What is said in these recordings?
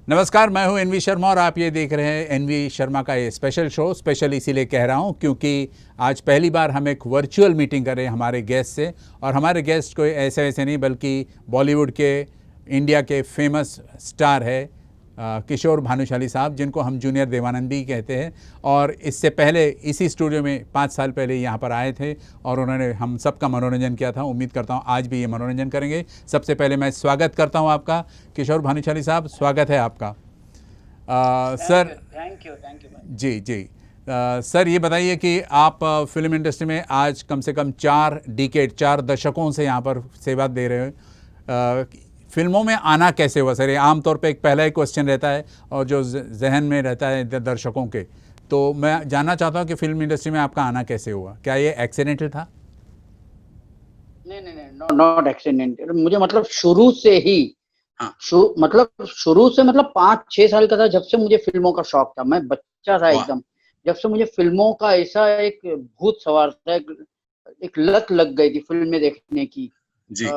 नमस्कार, मैं हूं एनवी शर्मा और आप ये देख रहे हैं एनवी शर्मा का ये स्पेशल शो। स्पेशल इसीलिए कह रहा हूं क्योंकि आज पहली बार हम एक वर्चुअल मीटिंग कर रहे हैं हमारे गेस्ट से। और हमारे गेस्ट कोई ऐसे ऐसे नहीं बल्कि बॉलीवुड के, इंडिया के फेमस स्टार है किशोर भानुशाली साहब, जिनको हम जूनियर देवानंद भी कहते हैं। और इससे पहले इसी स्टूडियो में 5 साल पहले यहाँ पर आए थे और उन्होंने हम सबका मनोरंजन किया था। उम्मीद करता हूँ आज भी ये मनोरंजन करेंगे। सबसे पहले मैं स्वागत करता हूँ आपका किशोर भानुशाली साहब, स्वागत है आपका। सर थैंक यू जी जी। सर ये बताइए कि आप फिल्म इंडस्ट्री में आज कम से कम 4 दशकों से यहाँ पर सेवा दे रहे हो। फिल्मों में आना कैसे हुआ सर? ये आमतौर पे एक पहला ही क्वेश्चन रहता है और जो जहन में रहता है दर्शकों के, तो मैं जानना चाहता हूँ कि फिल्म इंडस्ट्री में आपका आना कैसे हुआ? क्या ये एक्सीडेंटल था? नहीं, नॉट एक्सीडेंटल। मुझे मतलब शुरू से ही, हाँ। शुरू से 5-6 साल का था जब से मुझे फिल्मों का शौक था। मैं बच्चा था एकदम, जब से मुझे फिल्मों का ऐसा एक भूत सवार था, एक लत लग गई थी फिल्में देखने की जी।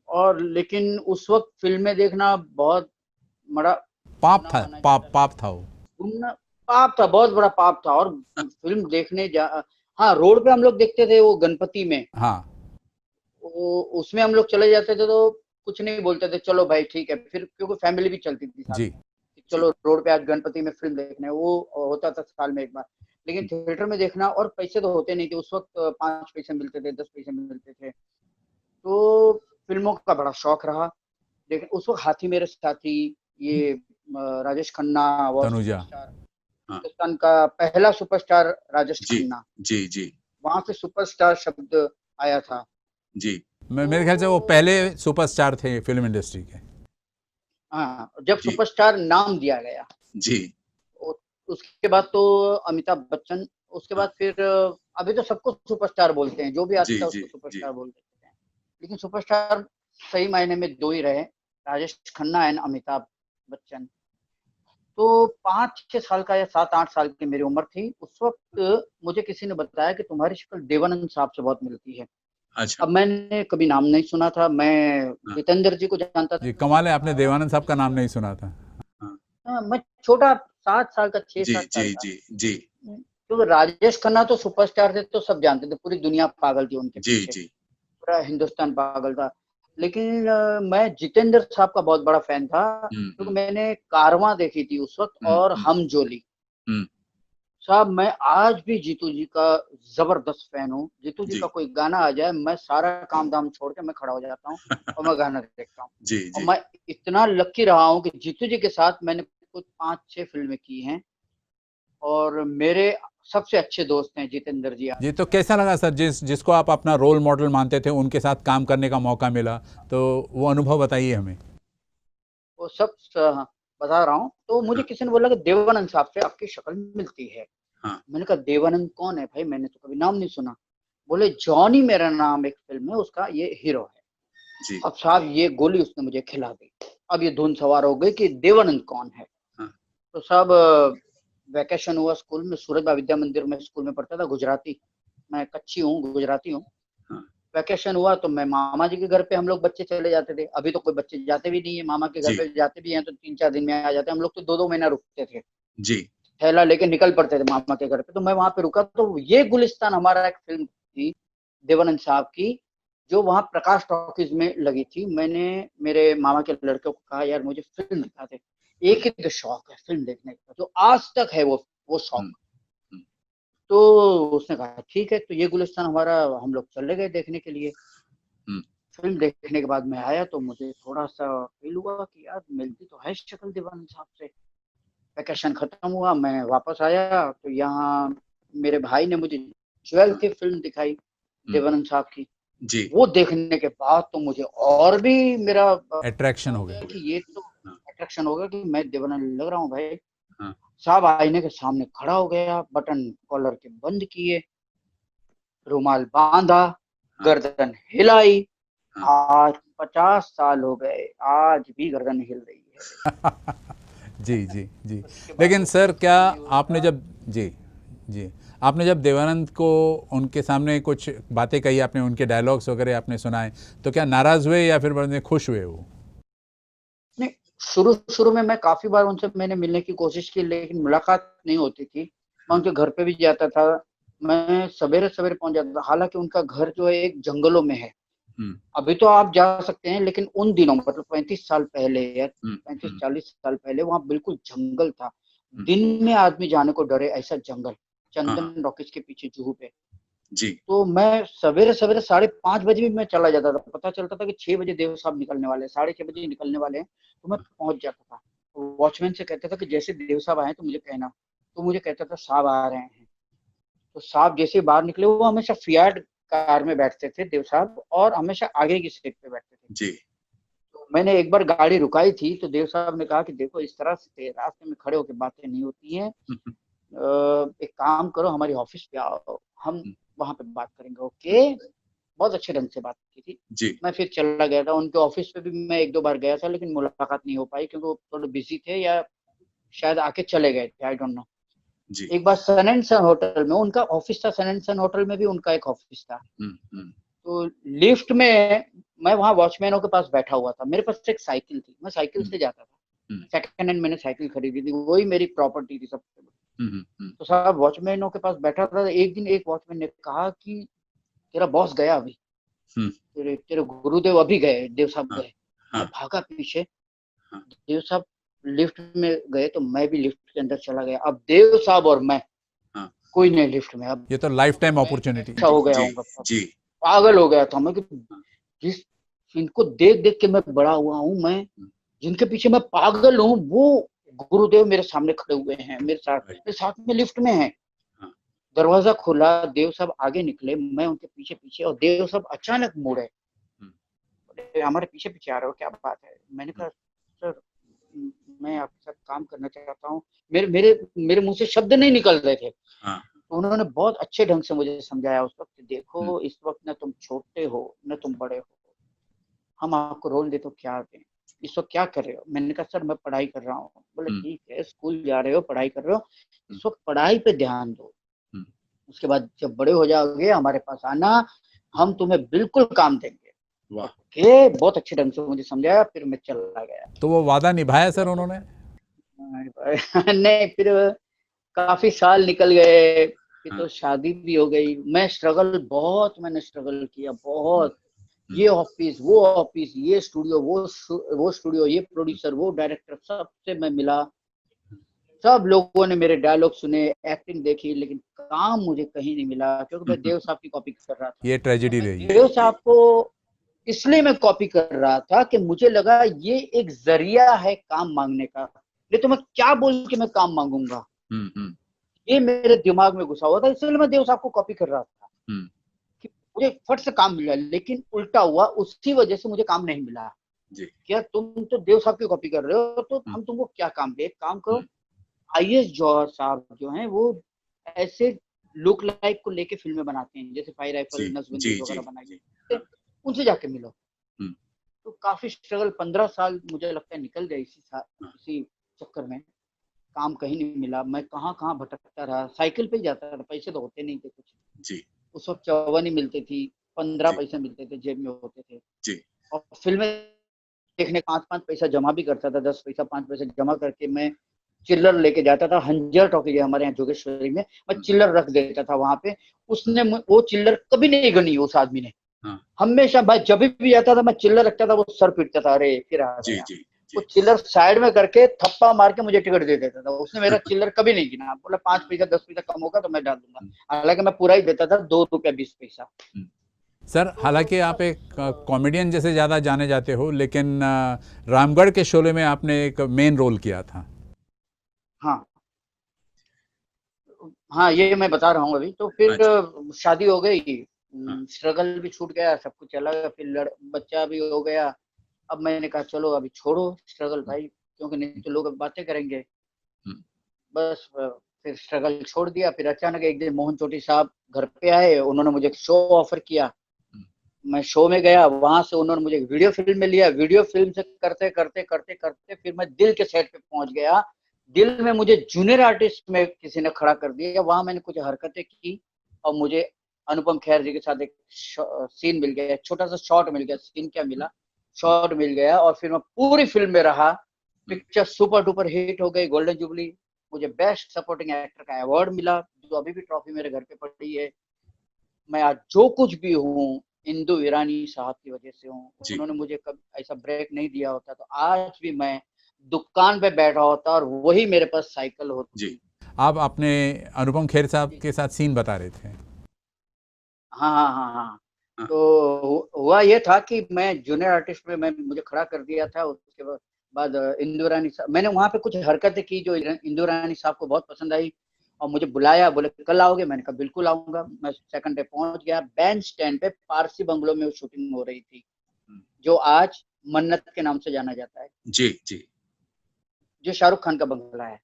और लेकिन उस वक्त फिल्में देखना बहुत बड़ा पाप था, पाप था वो। पाप था, बहुत बड़ा पाप था। और फिल्म देखने हाँ, रोड पे हम लोग देखते थे वो गणपति में। हाँ। वो उसमें हम लोग चले जाते थे तो कुछ नहीं बोलते थे, चलो भाई ठीक है। फिर क्योंकि फैमिली भी चलती थी साथ जी। में, चलो रोड पे आज गणपति में फिल्म देखने, वो होता था साल में एक बार। लेकिन थिएटर में देखना, और पैसे तो होते नहीं थे उस वक्त, 5 पैसे मिलते थे, 10 पैसे मिलते थे। तो फिल्मों का बड़ा शौक रहा। लेकिन उस वक्त हाथी मेरे साथी, ये राजेश खन्ना वो तनुजा। हिंदुस्तान का पहला सुपरस्टार राजेश खन्ना, जी जी। वहां से सुपरस्टार शब्द आया था। जी, मेरे ख्याल से वो पहले सुपरस्टार थे फिल्म इंडस्ट्री के। हाँ, जब सुपरस्टार नाम दिया गया जी। उसके बाद तो अमिताभ बच्चन, उसके बाद फिर अभी तो सबको सुपरस्टार बोलते हैं, जो भी आता है उसको सुपरस्टार बोल देते हैं। लेकिन सुपरस्टार सही मायने में 2 ही रहे, राजेश खन्ना एंड अमिताभ बच्चन। तो 5-6 साल का या 7-8 साल की मेरी उम्र थी उस वक्त, मुझे किसी ने बताया कि तुम्हारी शक्ल देवानंद साहब से बहुत मिलती है। अच्छा। अब मैंने कभी नाम नहीं सुना था, मैं जितेंद्र जी को जानता था। जी, कमाल है, आपने देवानंद साहब का नाम नहीं सुना था। मैं छोटा 7 साल का, 6-7 साल का। जी। तो राजेश खन्ना तो सुपरस्टार थे, तो सब जानते थे, पूरी दुनिया पागल थी उनके पीछे, पूरा हिंदुस्तान पागल था। लेकिन मैं जितेंद्र साहब का बहुत बड़ा फैन था, क्योंकि मैंने कारवां देखी थी उस वक्त और हम जोली। साहब मैं आज भी जीतू जी का जबरदस्त फैन हूँ। जीतू जी का कोई गाना आ जाए, मैं सारा काम धाम छोड़ के मैं खड़ा हो जाता हूँ और मैं गाना देखता हूँ। और मैं इतना लकी रहा हूँ कि जीतू जी के साथ मैंने कुछ 5-6 फिल्में की हैं और मेरे सबसे अच्छे दोस्त हैं जितेंद्र जी। जी, तो कैसा लगा सर, जिसको आप अपना रोल मॉडल मानते थे उनके साथ काम करने का मौका मिला, तो वो अनुभव बताइए हमें। वो सब बता रहा हूँ। तो मुझे किसी ने बोला कि देवानंद साहब से आपकी शक्ल मिलती है। मैंने कहा देवानंद कौन है भाई, मैंने तो कभी नाम नहीं सुना। बोले जॉनी मेरा नाम एक फिल्म है, उसका ये हीरो है। अब साहब ये गोली उसने मुझे खिला दी। अब ये धुन सवार हो गई कि देवानंद कौन है। तो साहब वैकेशन हुआ स्कूल में, सूरजबा विद्या मंदिर में स्कूल में पढ़ता था, गुजराती, मैं कच्ची हूँ, गुजराती हूँ। वैकेशन हुआ तो मैं मामा जी के घर पे, हम लोग बच्चे चले जाते थे। अभी तो कोई बच्चे जाते भी नहीं है मामा के घर पे, जाते भी हैं तो 3-4 दिन में आ जाते हैं। हम लोग तो 2-2 महीना रुकते थे जी, थैला लेके निकल पड़ते थे मामा के घर पे। तो मैं वहां पे रुका, तो ये गुलिस्तान हमारा एक फिल्म थी देवानंद साहब की, जो वहां प्रकाश टॉकीज में लगी थी। मैंने मेरे मामा के लड़के को कहा यार मुझे फिल्म दिखा दे, एक ही तो शौक है फिल्म देखने का, जो आज तक है वो शौक। तो उसने कहा ठीक है। तो ये गुलिस्तान हमारा, हम लोग चले गए देखने के लिए। फिल्म देखने के बाद मैं आया तो मुझे थोड़ा सा फील हुआ कि यार मिलती तो है शक्ल देवानंद साहब से। वैकेशन खत्म हुआ, मैं वापस आया तो यहाँ मेरे भाई ने मुझे 12 की फिल्म दिखाई देवानंद साहब की जी। वो देखने के बाद तो मुझे और भी मेरा अट्रैक्शन हो गया कि ये तो अट्रैक्शन हो गया कि मैं देवानंद लग रहा हूँ भाई। साहब आईने के सामने खड़ा हो गया, बटन कॉलर के बंद किए, रुमाल बांधा, गर्दन हिलाई। आज 50 साल हो गए, आज भी गर्दन हिल रही है। जी जी जी। लेकिन सर क्या आपने जब जी आपने जब देवानंद को उनके सामने कुछ बातें कही, आपने उनके डायलॉग्स वगैरह आपने सुनाए, तो क्या नाराज हुए या फिर बड़े खुश हुए वो? नहीं, शुरू शुरू में मैं काफी बार उनसे मैंने मिलने की कोशिश की, लेकिन मुलाकात नहीं होती थी। मैं उनके घर पे भी जाता था, मैं सवेरे सवेरे पहुंच जाता था। हालांकि उनका घर जो है एक जंगलों में है। अभी तो आप जा सकते हैं, लेकिन उन दिनों मतलब 35 साल पहले या 35-40 साल पहले वहां बिल्कुल जंगल था। दिन में आदमी जाने को डरे ऐसा जंगल, चंदन रॉकेज के पीछे जुहू पे। जी तो मैं सवेरे सवेरे 5:30 बजे भी मैं चला जाता था। पता चलता था कि 6 बजे देव साहब निकलने वाले हैं, 6:30 बजे निकलने वाले हैं, तो मैं पहुंच जाता था। वॉचमैन से कहता था कि जैसे देव साहब आए तो मुझे कहना। तो मुझे कहता था साहब आ रहे हैं। तो साहब जैसे बाहर निकले, वो हमेशा फियाट कार में बैठते थे देव साहब, और हमेशा आगे की सीट पे बैठते थे। जी तो मैंने एक बार गाड़ी रुकाई थी, तो देव साहब ने कहा कि देखो इस तरह से रास्ते में खड़े होकर बातें नहीं होती हैं, एक काम करो हमारी ऑफिस पे आओ, हम वहां पे बात करेंगे। ओके, बहुत अच्छे ढंग से बात की थी। जी मैं फिर चला गया था उनके ऑफिस पे भी, मैं 1-2 बार गया था, लेकिन मुलाकात नहीं हो पाई क्योंकि वो थोड़े बिजी थे या शायद आके चले गए थे, आई डोंट नो। जी एक बार सन एंड सन होटल में उनका ऑफिस था, सन एंड सन होटल में भी उनका एक ऑफिस था। तो लिफ्ट में मैं वहां वॉचमैनों के पास बैठा हुआ था। मेरे पास एक साइकिल थी, मैं साइकिल से जाता था। सेकंड हैंड मैंने साइकिल खरीदी थी, वही मेरी प्रॉपर्टी थी सबसे बड़ी। तो साहब वॉचमैनों के पास बैठा था। एक दिन एक वॉचमैन ने कहा कि तेरा बॉस गया अभी, तेरे तेरे गुरुदेव अभी गए, देव साहब गए। मैं भागा पीछे, देव साहब लिफ्ट में गए, तो मैं भी लिफ्ट के अंदर चला गया। अब देव साहब और मैं, कोई नहीं लिफ्ट में। अब ये तो लाइफ टाइम अपॉर्चुनिटी। अच्छा हो गया हूँ, जी पागल हो गया था मैं कि जिस इनको देख देख के मैं बड़ा हुआ हूँ, मैं जिनके पीछे मैं पागल हूँ, वो गुरुदेव मेरे सामने खड़े हुए हैं, मेरे साथ में लिफ्ट में हैं। दरवाजा खुला, देव साहब आगे निकले, मैं उनके पीछे पीछे, और देव साहब अचानक मुड़े, हमारे पीछे पीछे आ रहे हो, क्या बात है? मैंने कहा सर मैं आपके साथ काम करना चाहता हूँ। मेरे मेरे मेरे मुंह से शब्द नहीं निकल रहे थे। तो उन्होंने बहुत अच्छे ढंग से मुझे समझाया उस वक्त, देखो इस वक्त न तुम छोटे हो न तुम बड़े हो, हम आपको रोल दे तो क्या दें, इस वक्त क्या कर रहे हो? मैंने कहा सर मैं पढ़ाई कर रहा हूँ। बोले ठीक है, स्कूल जा रहे हो, पढ़ाई कर रहे हो, इस वक्त पढ़ाई पे ध्यान दो, उसके बाद जब बड़े हो जाओगे हमारे पास आना, हम तुम्हें बिल्कुल काम देंगे। ओके, बहुत अच्छे ढंग से मुझे समझाया, फिर मैं चला गया। तो वो वादा निभाया सर उन्होंने? नहीं, फिर काफी साल निकल गए, फिर तो शादी भी हो गई। मैं मैंने स्ट्रगल किया बहुत। ये ऑफिस वो ऑफिस, ये स्टूडियो वो स्टूडियो, ये प्रोड्यूसर वो डायरेक्टर, सबसे मैं मिला। सब लोगों ने मेरे डायलॉग सुने, एक्टिंग देखी, लेकिन काम मुझे कहीं नहीं मिला, क्योंकि मैं देव साहब की कॉपी कर रहा था। ये ट्रेजेडी रही। देव साहब को इसलिए मैं कॉपी कर रहा था कि मुझे लगा ये एक जरिया है काम मांगने का। नहीं तो मैं क्या बोल के मैं काम मांगूंगा, ये मेरे दिमाग में घुसा हुआ था। इसलिए मैं देव साहब को कॉपी कर रहा था कि मुझे फट से काम मिला। लेकिन उल्टा हुआ, उसी वजह से मुझे काम नहीं मिला। क्या तुम तो देव साहब की कॉपी कर रहे हो, तो हम तुमको क्या काम दे? एक काम करो, आईएएस जौहर साहब जो हैं वो ऐसे लुक लाइक को लेके फिल्में बनाते हैं, जैसे फायर राइफल, नसबंदी वगैरह बनाई है, उनसे जाके मिलो। तो काफी स्ट्रगल, 15 साल मुझे लगता है निकल गए इसी चक्कर में। काम कहीं नहीं मिला, मैं कहाँ कहाँ भटकता रहा, साइकिल पे ही जाता था, पैसे तो होते नहीं थे कुछ। उस वक्त 54 मिलती थी, 15 पैसे मिलते थे जेब में होते थे। और फिल्में देखने 5-5 पैसा जमा भी करता था, 10 पैसा 5 पैसा जमा करके मैं चिल्लर लेके जाता था। हंजर टॉकीज हमारे यहाँ जोगेश्वरी में, मैं चिल्लर रख देता था वहां पे। उसने वो चिल्लर कभी नहीं गनी, उस आदमी ने। हमेशा भाई जब भी आता था मैं चिल्लर रखता था, वो सर पीटता था, अरे फिर आ गया। वो चिल्लर साइड में करके थप्पा मार के मुझे टिकट दे देता था। उसने मेरा चिल्लर कभी नहीं गिना, बोला 5 पैसा 10 पैसा कम होगा तो मैं डाल दूंगा। हालांकि मैं पूरा ही देता था, 2 रुपया 20 पैसा। सर हालांकि आप एक कॉमेडियन जैसे ज़्यादा जाने जाते हो, लेकिन रामगढ़ के शोले में आपने एक मेन रोल किया था। हाँ, ये मैं बता रहा हूँ अभी। तो फिर शादी हो गई, स्ट्रगल भी छूट गया, सब कुछ चला गया, फिर बच्चा भी हो गया। अब मैंने कहा चलो अभी छोड़ो स्ट्रगल भाई, क्योंकि नहीं तो लोग बातें करेंगे। बस फिर स्ट्रगल छोड़ दिया। फिर अचानक एक दिन मोहन चोटी साहब घर पे आए, उन्होंने मुझे शो ऑफर किया। मैं शो में गया, वहां से उन्होंने मुझे वीडियो फिल्म में लिया। वीडियो फिल्म से करते करते करते करते फिर मैं दिल के सेट पे पहुंच गया। दिल में मुझे जूनियर आर्टिस्ट में किसी ने खड़ा कर दिया। वहां मैंने कुछ हरकतें की और मुझे अनुपम खेर जी के साथ एक सीन मिल गया, छोटा सा शॉट मिल गया, सीन क्या मिला, शॉट मिल गया। और फिर मैं पूरी फिल्म में रहा। पिक्चर सुपर डुपर हिट हो गई, गोल्डन जुबली, मुझे बेस्ट सपोर्टिंग एक्टर का अवार्ड मिला, जो अभी भी ट्रॉफी मेरे घर पे पड़ी है। मैं आज जो कुछ भी हूँ, इंदु ईरानी साहब की वजह से हूँ। उन्होंने मुझे कभी ऐसा ब्रेक नहीं दिया होता तो आज भी मैं दुकान पे बैठा होता और वही मेरे पास साइकिल होती। आप अपने अनुपम खेर साहब के साथ सीन बता रहे थे। हाँ। तो हुआ ये था कि मैं जूनियर आर्टिस्ट में मुझे खड़ा कर दिया था। उसके बाद इंदु रानी साहब, मैंने वहाँ पे कुछ हरकतें की जो इंदु रानी साहब को बहुत पसंद आई और मुझे बुलाया, बोले कल आओगे? मैंने कहा बिल्कुल आऊंगा। मैं सेकंड डे पहुंच गया। बैंड स्टैंड पे पारसी बंगलो में शूटिंग हो रही थी, जो आज मन्नत के नाम से जाना जाता है, जो शाहरुख खान का बंगला है।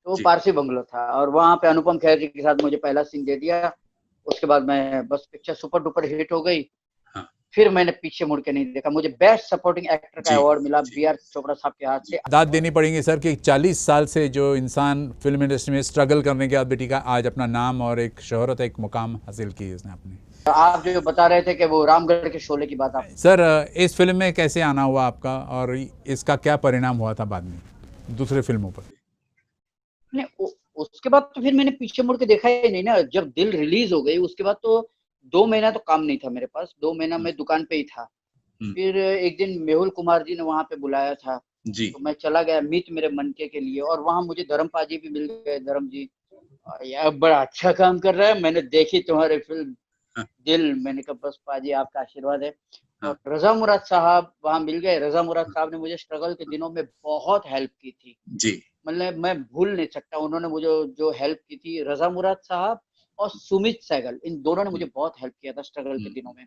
तो पारसी बंगलो था और वहाँ पे अनुपम खेर जी के साथ मुझे पहला सीन दे दिया। उसके बाद मैं बस पिक्चर सुपर डुपर हिट हो गई। फिर मैंने पीछे मुड़ के नहीं देखा। मुझे बेस्ट सपोर्टिंग एक्टर का अवार्ड मिला बी.आर. चोपड़ा साहब के हाथ से। दाद देनी पड़ेगी सर कि 40 साल से जो इंसान फिल्म इंडस्ट्री में स्ट्रगल करने के बाद बेटी का आज अपना नाम और एक शोहरत, एक मुकाम हासिल की इसने अपने। आप जो बता रहे थे कि वो रामगढ़ के शोले की बात, आप सर इस फिल्म में कैसे आना हुआ आपका और इसका क्या परिणाम हुआ था बाद में दूसरे फिल्मों पर? नहीं, उसके बाद तो फिर मैंने पीछे मुड़ के देखा ही नहीं ना। जब दिल रिलीज हो गई उसके बाद तो 2 महीना तो काम नहीं था मेरे पास। 2 महीना मैं दुकान पे ही था। फिर एक दिन मेहुल कुमार जी ने वहाँ पे बुलाया था, तो मैं चला गया मीत मेरे मनके के लिए और वहाँ मुझे धर्म पाजी भी मिल गए। धर्म जी, यार बड़ा अच्छा काम कर रहा है, मैंने देखी तुम्हारी फिल्म दिल। मैंने कहा बस पाजी आपका आशीर्वाद है। और रजा मुराद साहब वहाँ मिल गए। रजा मुराद साहब ने मुझे स्ट्रगल के दिनों में बहुत हेल्प की थी। मतलब मैं भूल नहीं सकता उन्होंने मुझे जो हेल्प की थी। रजा मुराद साहब और सुमित सहगल, इन दोनों ने मुझे बहुत हेल्प किया था स्ट्रगल के दिनों में।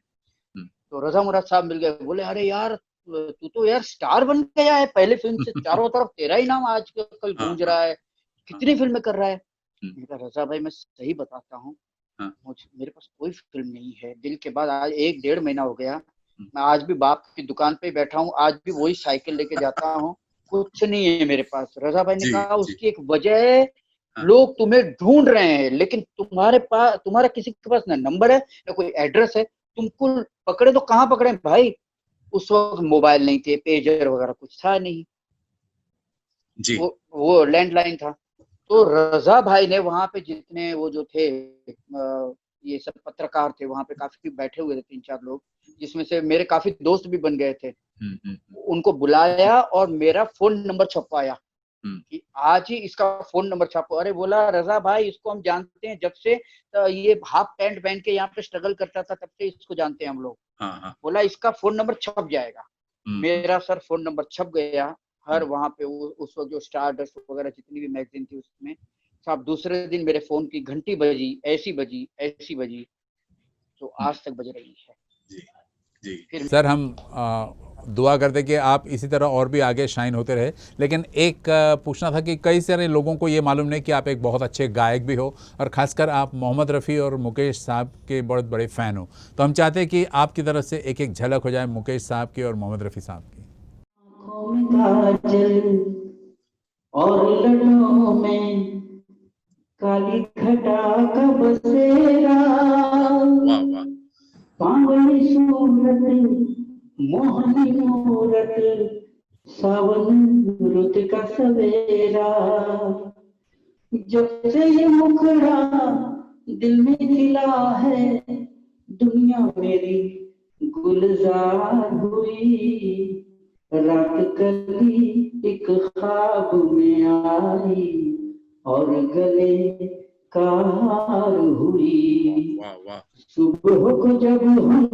तो रजा मुराद साहब मिल गए, बोले अरे यार तू तो यार स्टार बन गया है, पहले फिल्म से चारों तरफ तेरा ही नाम आज कल गूंज रहा है, कितनी फिल्में कर रहा है। मैंने कहा रजा भाई मैं सही बताता हूँ, मेरे पास कोई फिल्म नहीं है। दिल के बाद आज 1-1.5 महीना हो गया, मैं आज भी बाप की दुकान पे बैठा हूँ, आज भी वही साइकिल लेके जाता हूँ, कुछ नहीं है मेरे पास। रजा भाई ने कहा उसकी एक वजह है, लोग तुम्हें ढूंढ रहे हैं लेकिन तुम्हारा किसी के पास ना नंबर है ना कोई एड्रेस है। तुमको पकड़े तो कहाँ पकड़े भाई? उस वक्त मोबाइल नहीं थे, पेजर वगैरह कुछ था नहीं, वो लैंडलाइन था। तो रजा भाई ने वहां पे जितने वो जो थे ये सब पत्रकार थे वहां पे, काफी बैठे हुए थे 3-4 लोग, जिसमें से मेरे काफी दोस्त भी बन गए थे। उनको बुलाया और मेरा फोन नंबर छपवाया कि आज ही इसका फोन नंबर छापो। अरे बोला रजा भाई इसको हम जानते हैं, जब से ये हाफ पैंट पहन के यहाँ पे स्ट्रगल करता था तब से इसको जानते हैं हम लोग। बोला इसका फोन नंबर छप जाएगा। मेरा सर फोन नंबर छप गया। हर वहां पे उस वक्त जो स्टार डस्ट वगैरह जितनी भी मैगजीन थी उसमें साहब दूसरे दिन मेरे फोन की घंटी बजी, ऐसी बजी तो आज तक बज रही है। फिर सर हम दुआ करते कि आप इसी तरह और भी आगे शाइन होते रहे। लेकिन एक पूछना था कि कई सारे लोगों को ये मालूम नहीं कि आप एक बहुत अच्छे गायक भी हो और ख़ासकर आप मोहम्मद रफ़ी और मुकेश साहब के बहुत बड़े फ़ैन हो, तो हम चाहते हैं कि आपकी तरफ से एक एक झलक हो जाए मुकेश साहब की और मोहम्मद रफ़ी साहब की। और लड़ों में काली घटा का बसेरा, पावनी सूरत मोहनी मूरत, सावन रुत का सवेरा, जब से ये मुखड़ा दिल में खिला है, दुनिया मेरी गुलजार हुई। रात कली एक ख्वाब में आई और गले का हार हुई। सुबह को जब हम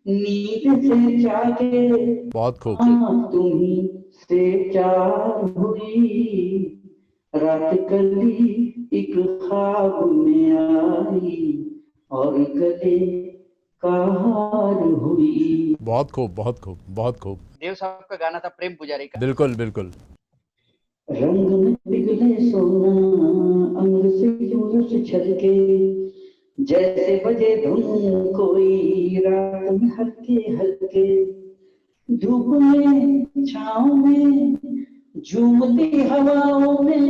नींद से जागे, बहुत खूब, तुम्ही से चार हुई। रात कली एक ख्वाब में आई और गले का हार हुई। बहुत खूब, बहुत खूब, बहुत खूब। देव साहब का गाना था प्रेम पुजारी का। बिल्कुल बिल्कुल। रंग में पिघले सोना अंग से यूं से छलके, जैसे बजे धुन कोई रात में हल्के हल्के, धूप में छाँव में झूमती हवाओं में,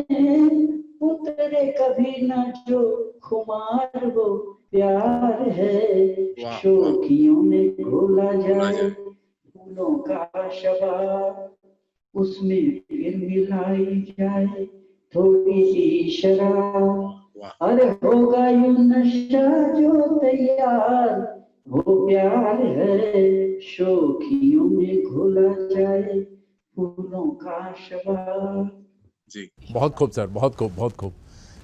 उतरे कभी ना जो खुमार वो प्यार है। शोखियों में घोला जाए फूलों का शबाब, उसमें फिर मिलाई जाए थोड़ी सी शराब, अरे होगा यूं नशा जो तैयार, वो प्यार है शोखियों में घुला जाए फूलों का शबाब। जी, बहुत खूब सर, बहुत खूब, बहुत खूब।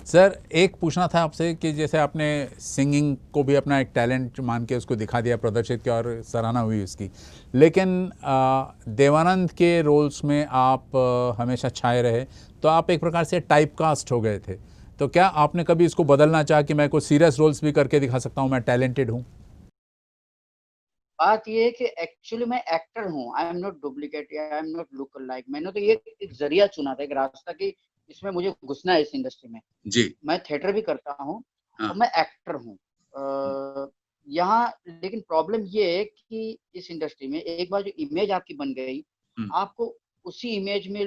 सर एक पूछना था आपसे कि जैसे आपने सिंगिंग को भी अपना एक टैलेंट मान के उसको दिखा दिया, प्रदर्शित किया और सराहना हुई उसकी, लेकिन देवानंद के रोल्स में आप हमेशा छाए रहे, तो आप एक प्रकार से टाइप कास्ट हो गए थे। तो क्या आपने कभी इसको बदलना चाहा कि मैं कोई सीरियस रोल्स भी करके दिखा सकता हूँ, मैं टैलेंटेड हूँ? बात ये है कि एक्चुअली मैं एक्टर हूँ, I am not duplicate, I am not look like. मैंने तो ये एक जरिया चुना था, एक रास्ता कि इसमें मुझे घुसना है इस इंडस्ट्री में। जी, मैं थिएटर भी करता हूँ और मैं एक्टर हूँ यहाँ। लेकिन प्रॉब्लम ये है कि इस इंडस्ट्री में एक बार जो इमेज आपकी बन गई, आपको उसी इमेज में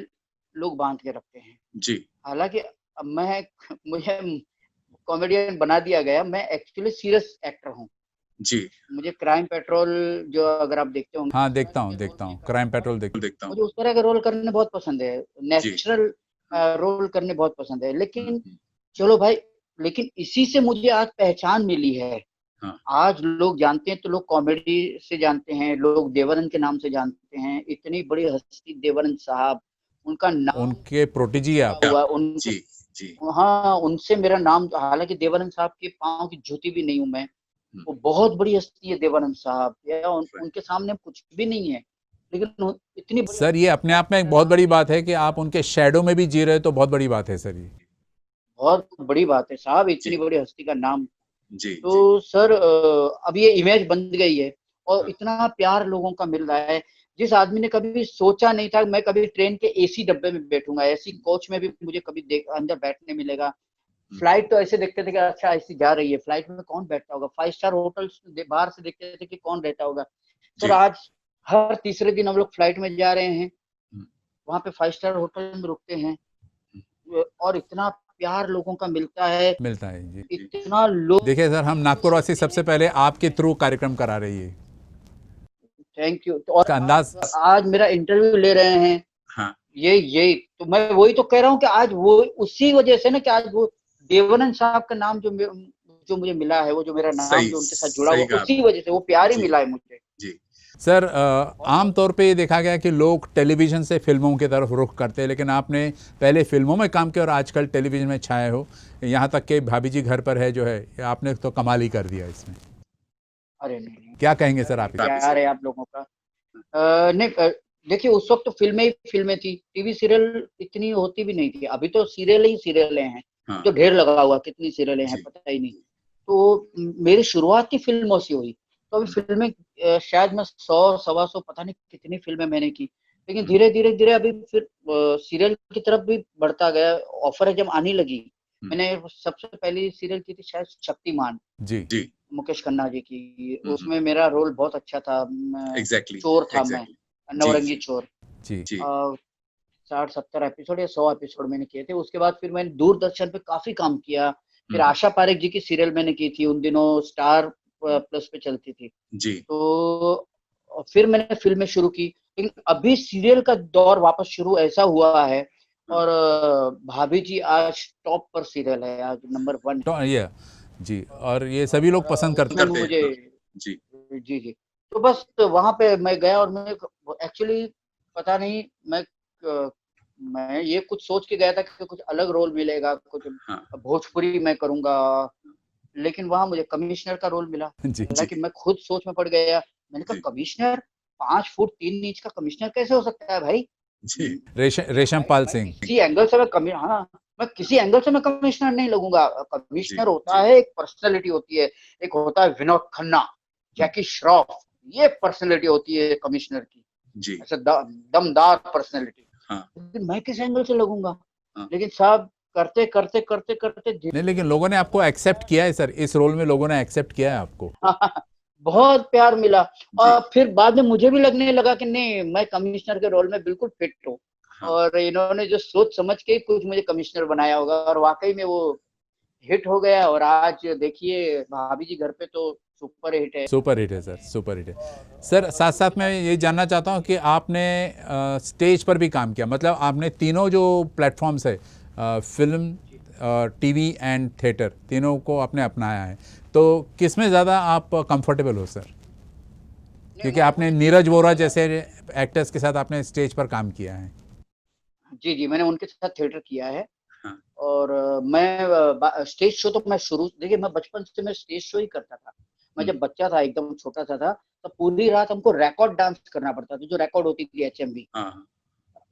लोग बांध के रखते हैं। जी, हालांकि मुझे कॉमेडियन बना दिया गया, मैं एक्चुअली सीरियस एक्टर हूँ। जी, मुझे क्राइम पेट्रोल, जो अगर आप देखते होंगे, हाँ देखता हूँ, क्राइम पेट्रोल देखता हूँ। मुझे उस तरह के रोल करने बहुत पसंद है, नेचुरल रोल करने बहुत पसंद है। लेकिन चलो भाई, लेकिन इसी से मुझे आज पहचान मिली है। हाँ। आज लोग जानते हैं तो लोग कॉमेडी से जानते हैं, लोग देवानंद के नाम से जानते हैं। इतनी बड़ी हस्ती देवानंद साहब, उनका नाम उनके प्रोटेजी आप हुआ उनके। जी, जी। हाँ, उनसे मेरा नाम, हालांकि देवानंद साहब के पांव की जूती भी नहीं हूं मैं। वो बहुत बड़ी हस्ती है देवानंद साहब, या उनके सामने कुछ भी नहीं है, लेकिन इतनी बड़ी। सर ये अपने आप में एक बहुत बड़ी बात है कि आप उनके शैडो में भी जी रहे, तो बहुत बड़ी बात है सर ये। बहुत बड़ी बात है साहब, इतनी बड़ी हस्ती का नाम। जी, तो जी। सर अब ये इमेज बन गई है और इतना प्यार लोगों का मिल रहा है। जिस आदमी ने कभी सोचा नहीं था मैं कभी ट्रेन के एसी डब्बे में बैठूंगा, एसी कोच में भी मुझे कभी अंदर बैठने मिलेगा। फ्लाइट तो ऐसे देखते थे कि अच्छा ऐसी जा रही है, फ्लाइट में कौन बैठता होगा। 5 स्टार होटल बाहर से देखते थे कि कौन रहता होगा। सर आज हर तीसरे दिन हम लोग फ्लाइट में जा रहे हैं, वहां पे 5 स्टार होटल में रुकते हैं और इतना प्यार लोगों का मिलता है जी। इतना लोग। देखिए सर, हम नागपुर वासी सबसे पहले आपके थ्रू कार्यक्रम करा रही है। Thank you. तो और अंदाज आज मेरा इंटरव्यू ले रहे हैं। हाँ। यही तो मैं वही तो कह रहा हूँ कि आज वो उसी वजह से ना कि आज वो देवानंद साहब का नाम जो मुझे मिला है, वो जो मेरा नाम जो उनके साथ जुड़ा हुआ, उसी वजह से वो प्यार ही मिला है मुझे। जी सर, आम तौर पे ये देखा गया कि लोग टेलीविज़न से फिल्मों की तरफ रुख करते हैं, लेकिन आपने पहले फिल्मों में काम किया और आजकल टेलीविज़न में छाए हो। यहाँ तक कि भाभी जी घर पर है जो है, आपने तो कमाल ही कर दिया इसमें। अरे नहीं, क्या कहेंगे सर आप? प्यार है आप लोगों का। नहीं, देखिए उस वक्त तो फिल्में थी, टीवी सीरियल इतनी होती भी नहीं थी। अभी तो सीरियल ही सीरियल हैं। हाँ। तो ढेर लगा हुआ, कितनी सीरियलें हैं पता ही नहीं। तो मेरी शुरुआत ही फिल्मों से हुई। तो अभी फिल्में शायद मैं 100 सवा 100 पता नहीं कितनी फिल्में मैंने की, लेकिन धीरे धीरे अभी फिर सीरियल की तरफ भी बढ़ता गया। ऑफर जब आने लगी, मैंने सबसे पहली सीरियल की थी शायद शक्तिमान। जी, मुकेश खन्ना जी की। उसमें मेरा रोल बहुत अच्छा था। एग्जैक्टली चोर था मैं, नवरंगी चोर। जी 60-70 एपिसोड या 100 एपिसोड मैंने किए थे। उसके बाद फिर मैंने दूरदर्शन पे काफी काम किया। फिर आशा पारेख जी की सीरियल मैंने की थी, उन दिनों स्टार प्लस पे चलती थी। जी तो फिर मैंने फिल्में शुरू की, लेकिन अभी सीरियल का दौर वापस शुरू ऐसा हुआ है। और भाभी जी आज टॉप पर सीरियल है, आज नंबर 1 है। ये जी, और ये सभी लोग पसंद करते हैं मुझे। जी जी जी। तो बस वहां पे मैं गया और मैं एक्चुअली पता नहीं, मैं ये कुछ सोच के गया था कि कुछ अलग रोल मिलेगा, कुछ भोजपुरी मैं करूंगा, लेकिन वहां मुझे कमिश्नर का रोल मिला। हालांकि मैं खुद सोच में पड़ गया। मैंने कहा कमिश्नर, 5 फुट 3 इंच का कमिश्नर कैसे हो सकता है भाई? रेशमपाल सिंह। किसी एंगल से मैं किसी एंगल से मैं कमिश्नर नहीं लगूंगा। कमिश्नर होता है, एक पर्सनैलिटी होती है। एक होता है विनोद खन्ना, जैकी श्रॉफ, ये पर्सनैलिटी होती है कमिश्नर की। जी ऐसा दमदार पर्सनैलिटी। लेकिन मैं किस एंगल से लगूंगा? लेकिन साहब करते करते करते करते नहीं, लेकिन लोगों ने आपको एक्सेप्ट किया है सर, इस रोल में लोगों ने एक्सेप्ट किया है आपको। बहुत प्यार मिला। और फिर बाद में मुझे भी लगने लगा कि नहीं, मैं कमिश्नर के रोल में बिल्कुल फिट हूँ। और इन्होंने जो सोच समझ के कुछ मुझे कमिश्नर बनाया होगा, और वाकई में वो हिट हो गया। और आज देखिए भाभी जी घर पे तो सुपर हिट है। सुपर हिट है सर, सुपर हिट है सर। साथ साथ मैं ये जानना चाहता हूँ कि आपने स्टेज पर भी काम किया, मतलब आपने तीनों जो प्लेटफॉर्म्स है, फिल्म, टीवी एंड थिएटर, तीनों को आपने अपनाया है, तो किस में ज़्यादा आप कंफर्टेबल हो सर? क्योंकि आपने नीरज वोरा जैसे एक्टर्स के साथ आपने स्टेज पर काम किया है। जी जी, मैंने उनके साथ थिएटर किया है। हाँ। और मैं स्टेज शो तो मैं देखिए मैं बचपन से मैं स्टेज शो ही करता था। मैं जब बच्चा था, एकदम छोटा सा था, तो पूरी रात हमको रिकॉर्ड डांस करना पड़ता था, जो रिकॉर्ड होती थी HMV। हाँ।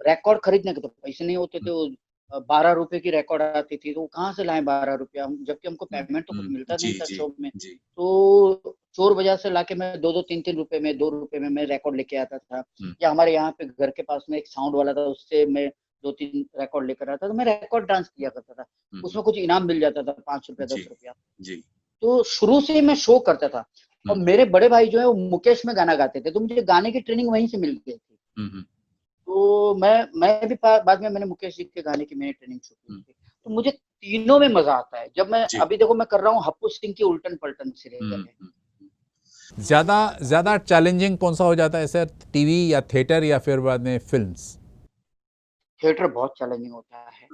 रिकॉर्ड खरीदने के तो पैसे नहीं होते थे, वो 12 रुपए की रिकॉर्ड आती थी, तो वो कहाँ से लाए 12 रुपया, जबकि हमको पेमेंट तो कुछ मिलता नहीं था शो में। जी। तो चोर बाजार से लाके मैं 2-2 3-3 रुपए में, 2 रुपए में मैं रिकॉर्ड लेके आता था। या हमारे यहाँ पे घर के पास में एक साउंड वाला था, उससे मैं 2-3 रिकॉर्ड लेकर आता था, तो मैं रिकॉर्ड डांस किया करता था। उसमें कुछ इनाम मिल जाता था, 5 रुपया 10 रुपया। जी। तो शुरू से मैं शो करता था। और मेरे बड़े भाई जो है वो मुकेश में गाना गाते थे, तो मुझे गाने की ट्रेनिंग वहीं से मिल गई थी। तो मैं भी बाद में मैंने मुकेश जी के गाने की मैंने ट्रेनिंग शुरू की। तो मुझे तीनों में मजा आता है। जब मैं अभी देखो मैं कर रहा हूँ हप्पू सिंह की उल्टन पलटन सीरियल है। ज़्यादा चैलेंजिंग कौन सा हो जाता है सर, टीवी या थिएटर या फिर बाद में फिल्म्स? थिएटर बहुत चैलेंजिंग होता है।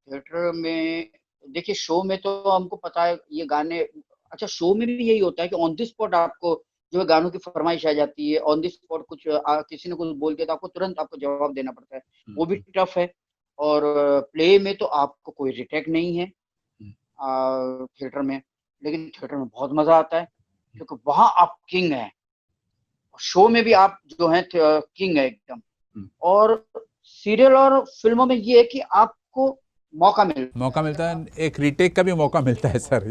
थिएटर में देखिए, शो में तो हमको पता है ये गाने, अच्छा शो में भी यही होता है कि ऑन द स्पॉट आपको जो है गानों की फरमाइश आ जाती है। ऑन द स्पॉट कुछ किसी ने कुछ बोल दिया तो आपको तुरंत आपको जवाब देना पड़ता है, वो भी टफ है। और प्ले में तो आपको कोई रिटेक नहीं है थिएटर में, लेकिन थिएटर में बहुत मजा आता है क्योंकि वहां आप किंग हैं। शो में भी आप जो है किंग है एकदम। और सीरियल और फिल्मों में ये है कि आपको मौका मिलता है, एक रीटेक का भी मौका मिलता है सर।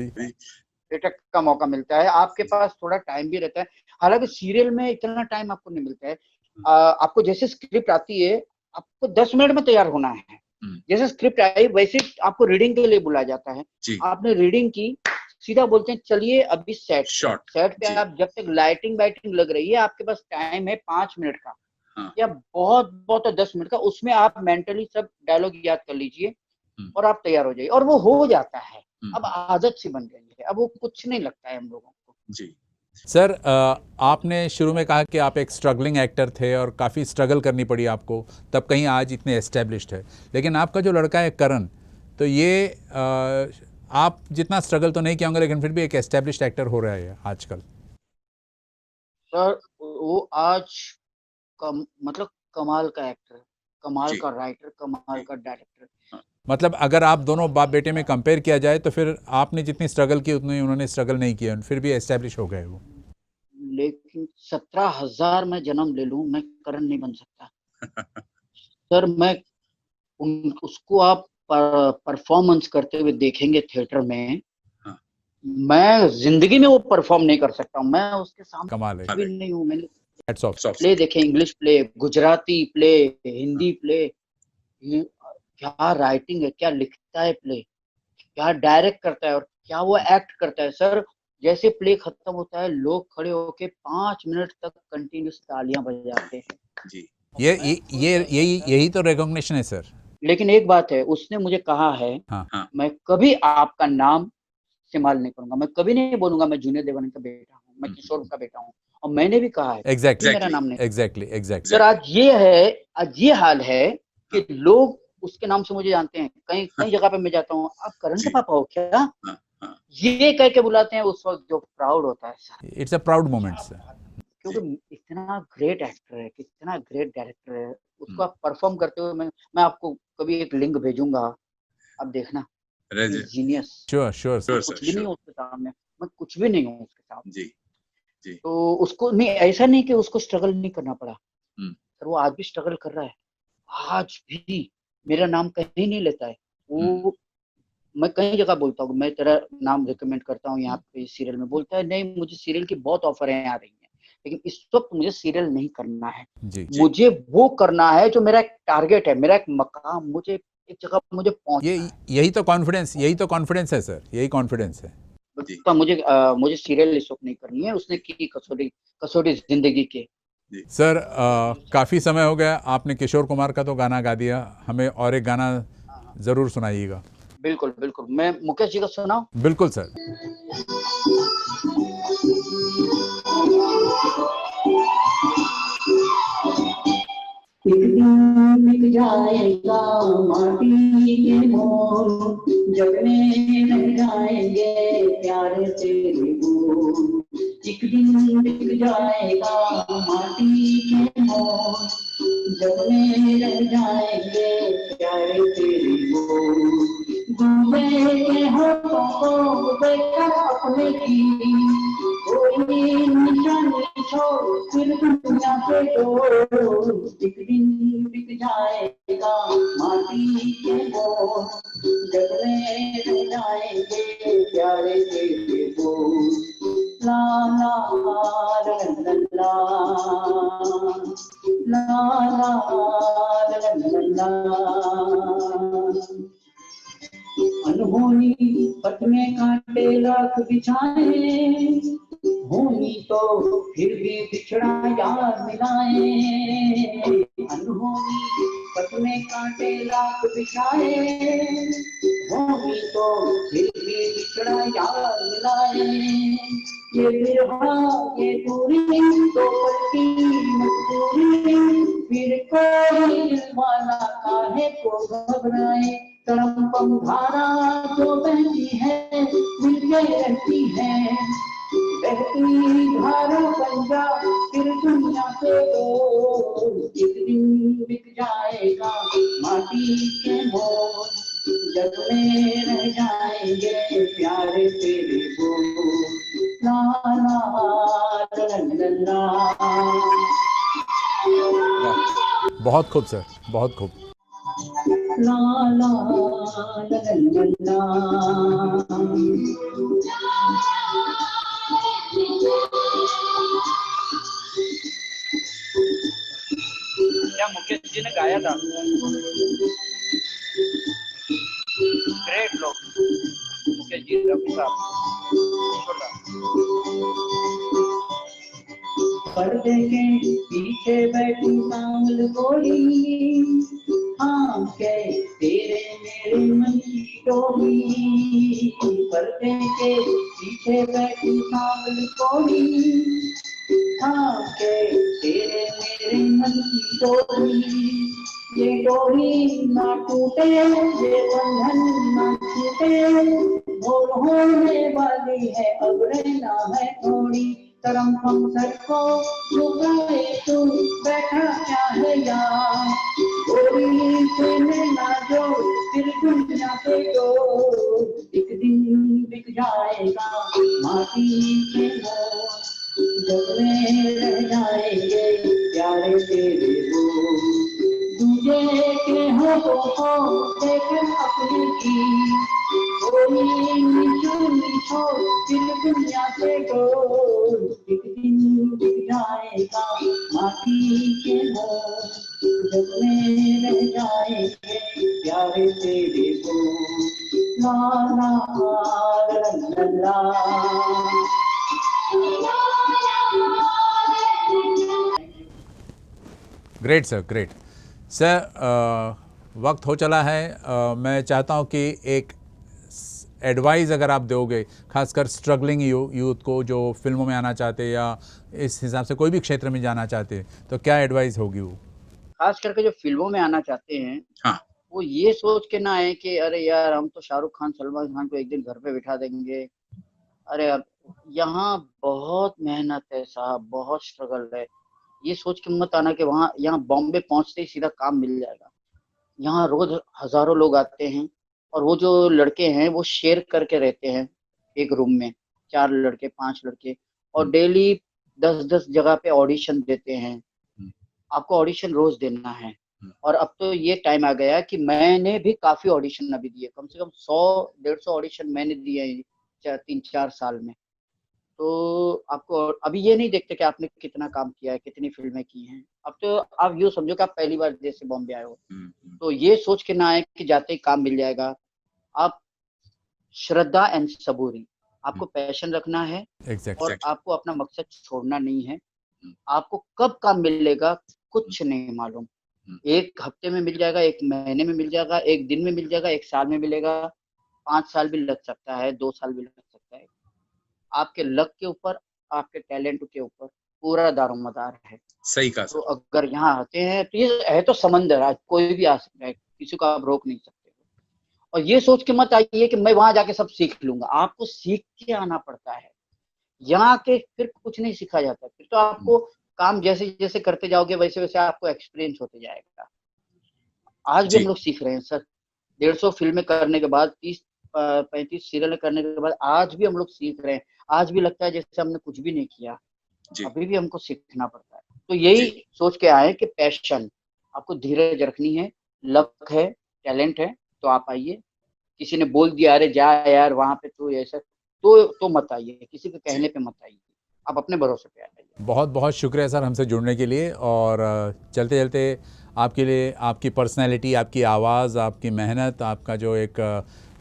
रिटेक का मौका मिलता है, आपके पास थोड़ा टाइम भी रहता है। हालांकि सीरियल में इतना टाइम आपको नहीं मिलता है। आपको जैसे स्क्रिप्ट आती है, आपको 10 मिनट में तैयार होना है। जैसे स्क्रिप्ट आई वैसे आपको रीडिंग के लिए बुलाया जाता है। आपने रीडिंग की, सीधा बोलते हैं चलिए अभी सेट पे आप जब तक लाइटिंग वाइटिंग लग रही है, आपके पास टाइम है 5 मिनट का या बहुत बहुत 10 मिनट का। उसमें आप मेंटली सब डायलॉग याद कर लीजिए और आप तैयार हो जाइए, और वो हो जाता है। अब आदत सी बन गई है, अब वो कुछ नहीं लगता है हम लोगों को। जी सर, आपने शुरू में कहा कि आप एक स्ट्रगलिंग एक्टर थे और काफ़ी स्ट्रगल करनी पड़ी आपको, तब कहीं आज इतने एस्टेब्लिश्ड है। लेकिन आपका जो लड़का है करण, तो ये आप जितना स्ट्रगल तो नहीं किया होंगे, लेकिन फिर भी एक एस्टेब्लिश्ड एक्टर हो रहा है आजकल। सर वो आज मतलब कमाल का एक्टर, कमाल का राइटर, कमाल का डायरेक्टर। मतलब अगर आप दोनों बाप बेटे में कंपेयर किया जाए तो फिर आपने जितनी स्ट्रगल की उतनी उन्होंने स्ट्रगल नहीं किया, फिर भी एस्टेब्लिश हो गए वो। लेकिन 17,000 मैं जन्म ले लूं, मैं करण नहीं बन सकता। सर मैं उसको आप परफॉर्मेंस करते हुए देखेंगे थिएटर में, मैं जिंदगी में वो परफॉर्म नहीं कर सकता हूँ। मैं उसके सामने कमाल है, भी नहीं हूँ। मैंने प्ले देखे, English play, Gujarati play, Hindi play, क्या राइटिंग है, क्या लिखता है प्ले, क्या डायरेक्ट करता है और क्या वो एक्ट करता है। सर जैसे प्ले खत्म होता है, लोग खड़े होके 5 मिनट तक कंटिन्यूस तालियां बजाते हैं। जी यही तो रिकॉग्निशन है सर। लेकिन एक बात है, उसने मुझे कहा है, मैं कभी आपका नाम इस्तेमाल नहीं करूंगा, मैं कभी नहीं बोलूंगा मैं जूनियर देवानंद का बेटा हूँ, मैं किशोर का बेटा हूँ। और मैंने भी कहा है मेरा नाम नहीं। एग्जैक्टली सर आज ये हाल है कि लोग उसके नाम से मुझे जानते हैं। कई जगह पे मैं जाता हूँ, आप करण के पापा हो क्या, ये कह के बुलाते हैं। उस वक्त जो प्राउड होता है sir, it's a proud moment sir, क्योंकि इतना ग्रेट एक्टर है, कितना ग्रेट डायरेक्टर है, उसको आप परफॉर्म करते हुए मैं आपको कभी एक लिंक भेजूंगा, आप देखना, जीनियस। श्योर कुछ भी नहीं हूँ उसके सामने, मैं कुछ भी नहीं हूँ उसके सामने। जी तो उसको नहीं, ऐसा नहीं कि उसको स्ट्रगल नहीं करना पड़ा सर, वो आज भी स्ट्रगल कर रहा है। आज भी मेरा नाम कहीं नहीं लेता है वो। मैं कई जगह बोलता हूँ मैं तेरा नाम रिकमेंड करता हूँ यहाँ पे सीरियल में, बोलता है नहीं मुझे सीरियल की बहुत ऑफर है आ रही है, लेकिन इस वक्त मुझे सीरियल नहीं करना है। मुझे वो करना है जो मेरा एक टारगेट है, मेरा एक मकाम, मुझे एक जगह मुझे पहुंचना है। यही तो कॉन्फिडेंस है सर, यही कॉन्फिडेंस है। तो मुझे सीरियल इस वक्त नहीं करनी है। उसने की कसौटी जिंदगी के। सर काफ़ी समय हो गया, आपने किशोर कुमार का तो गाना गा दिया, हमें और एक गाना ज़रूर सुनाइएगा। बिल्कुल बिल्कुल, मैं मुकेश जी का सुनाऊं? बिल्कुल सर। एक दिन बिक जाएगा माटी के मोल, जग में रह जाएंगे प्यारे तेरे बोल। एक दिन बिक जाएगा माटी के मोल, जग में रह जाएंगे प्यारे तेरे बोल। डूबे के हाथों को देखकर अपने की कोई निशानी छोड़ फिर दुनिया से डोल। एक दिन बिक जाएगा माटी के मोल, जग में रह जाएंगे प्यारे तेरे बोल। ला ला ला ला ला ला ला ला। अनहोनी पथ में कांटे लाख बिछाए, होनी तो फिर भी बिछड़ा यार मिलाए। अनहोनी पथ में कांटे लाख बिछाए, होनी तो फिर भी बिछड़ा यार मिलाए। ये बिरहा ये दूरी तो पलटी मजबूरी, फिर कोई दिलवाला काहे को घबराए। तरम पम धारा जो बहती है मिलके रहती है, बहती धारा बन जा फिर दुनिया से डोल। एक दिन बिक जाएगा माटी के मोल, जग में रह जाएंगे प्यारे तेरे बोल। ला ला ला ला। बहुत खूब सर, बहुत खूब। ला ला ला ला ला। क्या मुकेश जी ने गाया था, ग्रेट लोग, मुकेश जी, रफी साहब। पर्दे के पीछे बैठी सांवल गोरी, हाँ के तेरे मेरे मन की डोरी। पर्दे के पीछे बैठी सांवल गोरी, हाँ के तेरे मेरे मन की डोरी। ये डोरी ना टूटे, ये बंधन ना छूटे, भोर होने वाली है अब रहना है थोड़ी। तरम पम सर को झुकाए तू बैठा क्या है यार, गोरी से ना जो फिर दुनिया से डोल। एक दिन बिक जाएगा माटी के मोल, जग में रह जाएंगे प्यारे तेरे बोल। दूजे के हाथों को देकर अपने की कोई निशानी छोड़ फिर दुनिया से डोल। एक दिन बिक जाएगा माटी के मोल, जग में रह जाएंगे प्यारे तेरे बोल। ला ला ला ला ला। Great sir, great sir. वक्त हो चला है। मैं चाहता हूं कि एक एडवाइस अगर आप दोगे, खासकर स्ट्रगलिंग यूथ को जो फिल्मों में आना चाहते हैं या इस हिसाब से कोई भी क्षेत्र में जाना चाहते हैं, तो क्या एडवाइस होगी वो? खास करके जो फिल्मों में आना चाहते हैं, हाँ, वो ये सोच के ना आए कि अरे यार हम तो शाहरुख खान सलमान खान को एक दिन घर पे बिठा देंगे। अरे अब यहाँ बहुत मेहनत है साहब, बहुत स्ट्रगल है। ये सोच के मत आना कि वहाँ यहाँ बॉम्बे पहुंचते ही सीधा काम मिल जाएगा। यहाँ रोज हजारों लोग आते हैं और वो जो लड़के हैं वो शेयर करके रहते हैं एक रूम में, 4 लड़के 5 लड़के, और डेली 10-10 जगह पे ऑडिशन देते हैं। आपको ऑडिशन रोज देना है। और अब तो ये टाइम आ गया कि मैंने भी काफी ऑडिशन अभी दिए, कम से कम 100-150 ऑडिशन मैंने दिए हैं 3-4 साल में। तो आपको अभी ये नहीं देखते कि आपने कितना काम किया है, कितनी फिल्में की हैं। अब तो आप यूँ समझो कि आप पहली बार जैसे बॉम्बे आए हो, तो ये सोच के ना आए कि जाते ही काम मिल जाएगा। आप श्रद्धा एंड सबूरी, आपको पैशन रखना है और आपको अपना मकसद छोड़ना नहीं है। आपको कब काम मिलेगा कुछ नहीं मालूम। एक हफ्ते में मिल जाएगा, एक महीने में मिल जाएगा, एक दिन में मिल जाएगा, एक साल में मिलेगा, 5 साल भी लग सकता है, 2 साल भी लग सकता है। आपके लक के ऊपर, आपके टैलेंट के ऊपर पूरा दारोमदार है। सही कहा तो सर। अगर यहाँ आते हैं तो ये है तो समंदर, आज कोई भी आ सकता है, किसी को आप रोक नहीं सकते। और ये सोच के मत आइए कि मैं वहां जाके सब सीख लूंगा, आपको सीख के आना पड़ता है। यहाँ के फिर कुछ नहीं सीखा जाता, फिर तो आपको काम जैसे जैसे करते जाओगे वैसे वैसे आपको एक्सपीरियंस होते जाएगा। आज भी हम लोग सीख रहे हैं सर, 150 फिल्में करने के बाद, 30-35 सीरियल करने के बाद आज भी हम लोग सीख रहे हैं। आज भी लगता है जैसे हमने कुछ भी नहीं किया, अभी भी हमको सीखना पड़ता है। तो यही सोच के आए कि पैशन, आपको धीरज रखनी है, लक है, टैलेंट है तो आप आइए। किसी ने बोल दिया अरे जा यार वहां पे तो ऐसा, तो मत आइए, किसी के कहने पे मत आइए, आप अपने भरोसे पे आइए। बहुत बहुत शुक्रिया सर हमसे जुड़ने के लिए। और चलते चलते आपके लिए आपकी पर्सनैलिटी, आपकी आवाज़, आपकी मेहनत, आपका जो एक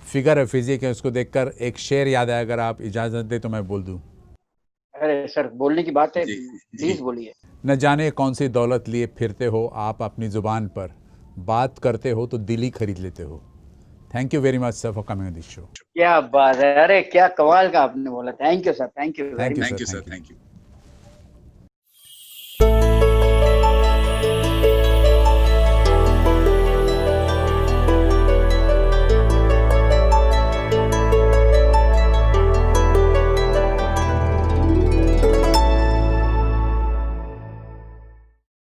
फिगर है, फिजिक है, उसको देखकर एक शेर याद आया, अगर आप इजाज़त दें तो मैं बोल दूं। अरे सर बोलने की बात है, प्लीज बोलिए। न जाने कौन सी दौलत लिए फिरते हो आप अपनी ज़ुबान पर, बात करते हो तो दिल ही खरीद लेते हो। Thank you very much sir for coming on this show. क्या बात है, अरे क्या कमाल का आपने बोला। Thank you sir, thank you, thank you thank you sir, sir, thank you.